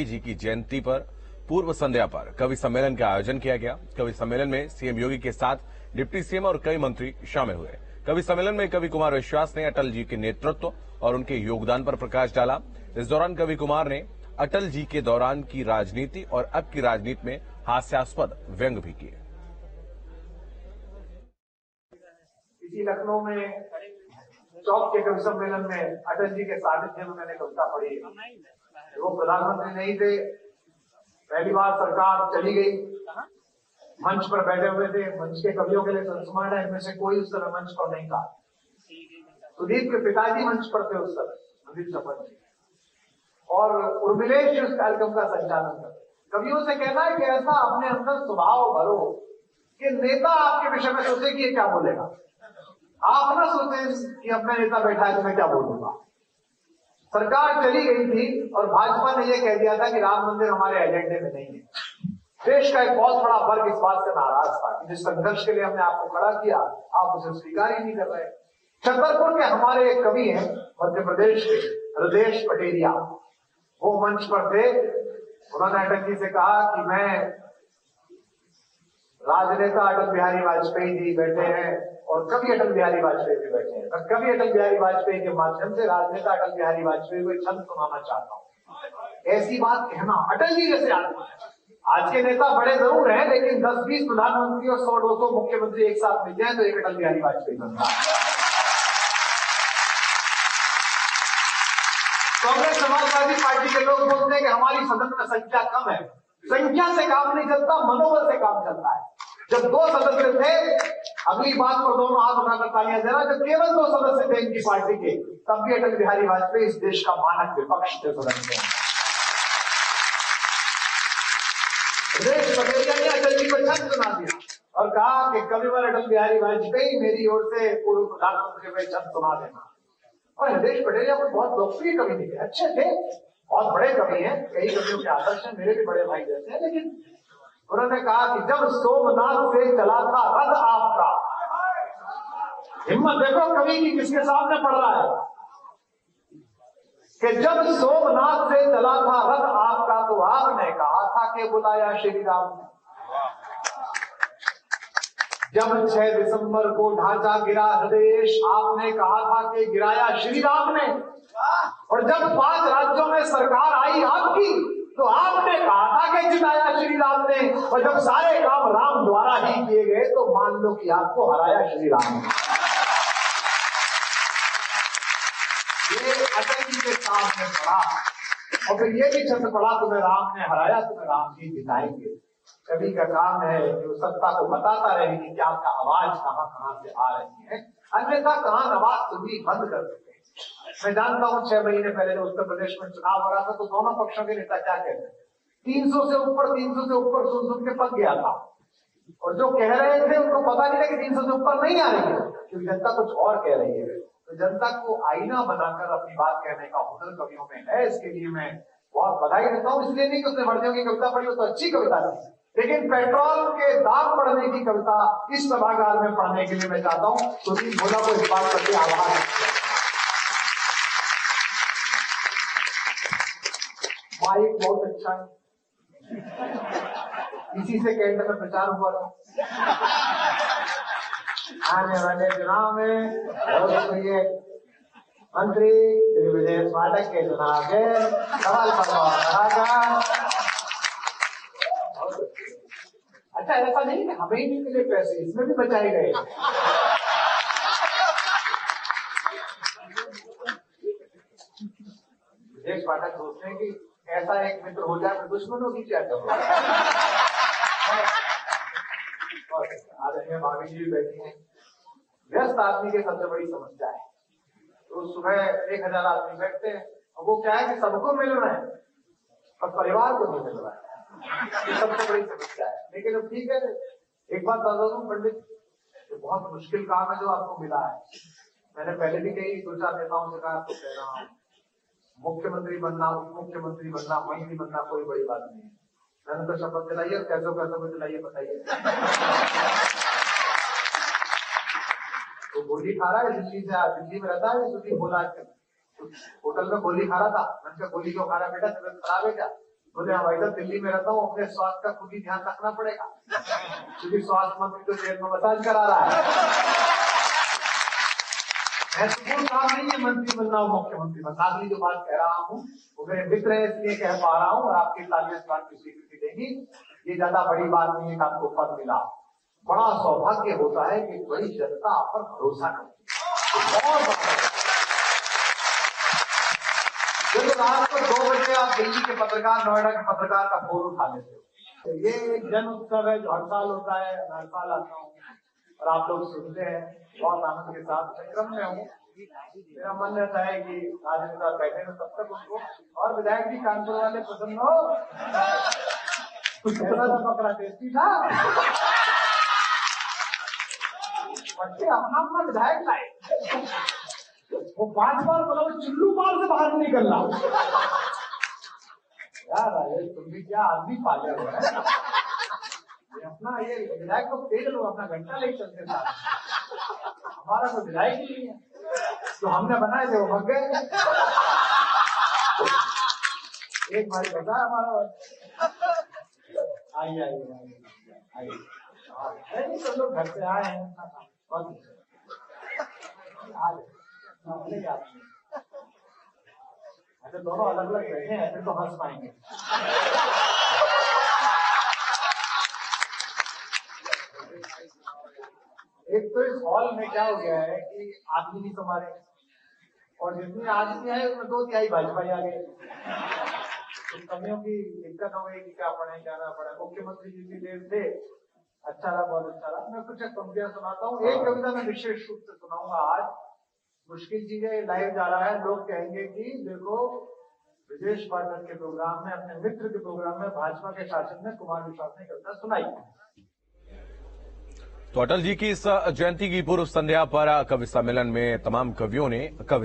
जी की जयंती पर पूर्व संध्या पर कवि सम्मेलन का आयोजन किया गया। कवि सम्मेलन में सीएम योगी के साथ डिप्टी सीएम और कई मंत्री शामिल हुए। कवि सम्मेलन में कवि कुमार विश्वास ने अटल जी के नेतृत्व और उनके योगदान पर प्रकाश डाला। इस दौरान कवि कुमार ने अटल जी के दौरान की राजनीति और अब की राजनीति में हास्यास्पद व्यंग भी किए। इसी लखनऊ में चौक के कवि सम्मेलन में अटल जी के सानिध्य में मैंने कविता पढ़ी। वो प्रधानमंत्री नहीं थे, पहली बार सरकार चली गई, मंच पर बैठे हुए थे। मंच के कवियों के लिए संस्मरण है, इनमें से कोई उस समय मंच पर नहीं था। सुदीप के पिताजी मंच पर थे उस समय, सुदीप सपन जी, और उर्मिलेश उस कार्यक्रम का संचालन करते। कवियों से कहना है कि ऐसा अपने अंदर स्वभाव भरो कि नेता आपके विषय में सोचे कि ये क्या बोलेगा। आप ना सोचे कि अपना नेता बैठा है तो मैं क्या बोलूंगा। सरकार चली गई थी और भाजपा ने यह कह दिया था कि राम मंदिर हमारे एजेंडे में नहीं है। देश का एक बहुत बड़ा वर्ग इस बात से नाराज था कि जिस संघर्ष के लिए हमने आपको खड़ा किया आप उसे स्वीकार ही नहीं कर रहे। छतरपुर के हमारे एक कवि हैं मध्य प्रदेश के, हृदेश पटेरिया, वो मंच पर थे। उन्होंने अटल जी से कहा कि मैं राजनेता अटल बिहारी वाजपेयी जी बैठे हैं और कवि अटल बिहारी वाजपेयी भी बैठे हैं, और कवि अटल बिहारी वाजपेयी के माध्यम से राजनेता अटल बिहारी वाजपेयी को एक छंद सुनाना चाहता हूँ। ऐसी बात कहना अटल जी जैसे आदमी। आज के नेता बड़े जरूर हैं, लेकिन 10-20 प्रधानमंत्री और 100-200 मुख्यमंत्री एक साथ मिल जाए तो एक अटल बिहारी वाजपेयी बनता है। कांग्रेस समाजवादी पार्टी के लोग बोलते हैं कि हमारी सदन में संख्या कम है। संख्या से काम नहीं चलता, मनोबल से काम चलता है। जब 2 सदस्य थे, अगली बात पर दोनों हाथ उठाकर तालियां देना, जब केवल 2 सदस्य थे इनकी पार्टी के, तब भी अटल बिहारी वाजपेयी इस देश का मानक विपक्ष थे सदन में। हृदेश पटेरिया ने अटल जी को छंद सुना दिया और कहा कि कविवर अटल बिहारी वाजपेयी मेरी ओर से पूर्व प्रधानमंत्री को छंद सुना देना। और हृदेश पटेरिया को बहुत लोकप्रिय कवि थे, अच्छे थे, बहुत बड़े कवि हैं, कई कवियों के आदर्श हैं, मेरे भी बड़े भाई जैसे हैं। लेकिन उन्होंने कहा कि जब सोमनाथ से चला था रथ आपका, हिम्मत देखो कवि की किसके सामने पड़ रहा है, कि जब सोमनाथ से चला था रथ आपका तो आपने कहा था कि बुलाया श्री राम ने। जब 6 दिसंबर को ढांचा गिरा हृदय, आपने कहा था कि गिराया श्री राम ने। और जब 5 राज्यों में सरकार आई आपकी तो आपने कहा था कि जिताया श्री राम ने। और जब सारे काम राम द्वारा ही किए गए तो मान लो कि आपको हराया श्री राम ने। ये अटल जी के सामने पड़ा और फिर ये भी छंद पड़ा, तुम्हें राम ने हराया, तुम्हें राम जी जिताएंगे। कवि का काम है कि वो सत्ता को बताता रहे कि आपका आवाज कहां कहां से आ रही है, अन्यथा कहां आवाज सुननी बंद कर देते हैं। मैं जानता हूं 6 महीने पहले उत्तर प्रदेश में चुनाव हो रहा था तो दोनों पक्षों के नेता क्या कहते हैं, 300 से ऊपर सुन के पक गया था। और जो कह रहे थे उनको पता नहीं था कि 300 से ऊपर नहीं आ रही है, क्योंकि जनता कुछ और कह रही है। तो जनता को आईना बनाकर अपनी बात कहने का हुनर कवियों में है, इसके लिए मैं बहुत बधाई देता हूँ। इसलिए नहीं कि उसने वर्दियों की कविता पढ़ी हो तो अच्छी कविता थी, लेकिन पेट्रोल के दाम बढ़ने की कविता इस सभागार में पढ़ने के लिए मैं चाहता हूं सुदीप भोला को इस बात करके आभार। माइक बहुत अच्छा है, इसी से केंद्र में प्रचार हुआ था। आने वाले चुनाव में लोकप्रिय मंत्री श्री विजय पाठक के चुनाव के सवाल पर अच्छा, ऐसा नहीं कि हमें ही नहीं मिले पैसे, इसमें भी बचाए गए। विजय पाठक सोचते हैं कि ऐसा एक मित्र हो जाए तो दुश्मनों की क्या करो। आदरणीय भाभी जी बैठी हैं। व्यस्त आदमी की सबसे बड़ी समस्या है, तो सुबह 1000 आदमी बैठते हैं और वो क्या है कि सबको मिल रहे हैं और परिवार को नहीं मिल रहा है, ये सबसे बड़ी समस्या है। लेकिन अब ठीक है, एक बात बता दूं पंडित, ये बहुत मुश्किल काम है जो आपको मिला है। मैंने पहले भी कई 2-4 नेताओं से कहा, आपको कह रहा हूं, मुख्यमंत्री बनना, उप मुख्यमंत्री बनना, मंत्री बनना कोई बड़ी बात नहीं है। मैंने तो शपथ दिलाई और कैसे दिलाइए बताइए। तो गोली खा रहा है दिल्ली में रहता है, दिल्ली बोला होटल में गोली खा रहा था। मैंने कहा गोली क्यों खा रहा बेटा, तबियत खराब है क्या? बोले हाँ भाई साहब, दिल्ली में रहता हूँ, अपने स्वास्थ्य का खुद ही ध्यान रखना पड़ेगा, क्योंकि स्वास्थ्य मंत्री तो जेल में मसाज करा रहा है। महत्वपूर्ण काम नहीं है मंत्री बनना और मुख्यमंत्री बनना। अगली जो बात कह रहा हूँ वो मेरे मित्र है इसलिए कह पा रहा हूँ, और आपकी तालियां इस बात की स्वीकृति देगी। ये ज्यादा बड़ी बात नहीं है कि आपको पद मिला, बड़ा सौभाग्य होता है कि बड़ी जनता आप पर भरोसा करती है। और जब रात को 2 बजे आप दिल्ली के पत्रकार, नोएडा के पत्रकार का फोन उठा लेते हो। ये एक जन उत्सव है जो हर साल होता है, हर साल आता हूँ और आप लोग सुनते हैं बहुत आनंद के साथ। क्रम में हूँ, मेरा मन रहता है कि राजेंद्र बैठे हैं तब तक उनको, और विधायक जी कानपुर वाले प्रसन्न हो, कुछ थोड़ा सा बकरा टेस्टी था, बच्चे अपना विधायक लाए, वो 5 बार बोला वो चुल्लू बार से बाहर नहीं निकलना। यार राजेश, तुम भी क्या आदमी पाले हो है? अपना ये विधायक को तेज लोग अपना घंटा ले चलते था, हमारा कोई विधायक ही नहीं है, जो हमने बनाए थे वो भाग गए। एक बार बता हमारा, आइए आइए आइए, अरे सब लोग घर से आए हैं, ऐसे दोनों अलग अलग बैठे हैं, फिर तो हंस पाएंगे। एक तो इस हॉल में क्या हो गया है कि आदमी नहीं तुम्हारे, और जितने आदमी आए उसमें 2/3 भाजपा आ गए। तो कमियों की दिक्कत हो गई कि क्या पढ़े क्या ना पढ़े। मुख्यमंत्री जी की देर से अच्छा रहा, बहुत अच्छा रहा। मैं कुछ कविता सुनाता हूँ। एक कविता मैं विशेष रूप से सुनाऊंगा आज। मुश्किल चीज है, लाइव जा रहा है, लोग कहेंगे कि देखो ब्रजेश पाठक के प्रोग्राम में, अपने मित्र के प्रोग्राम में भाजपा के शासन में कुमार विश्वास ने कविता सुनाई। तो अटल जी की इस जयंती की पूर्व संध्या पर कवि सम्मेलन में तमाम कवियों ने कविता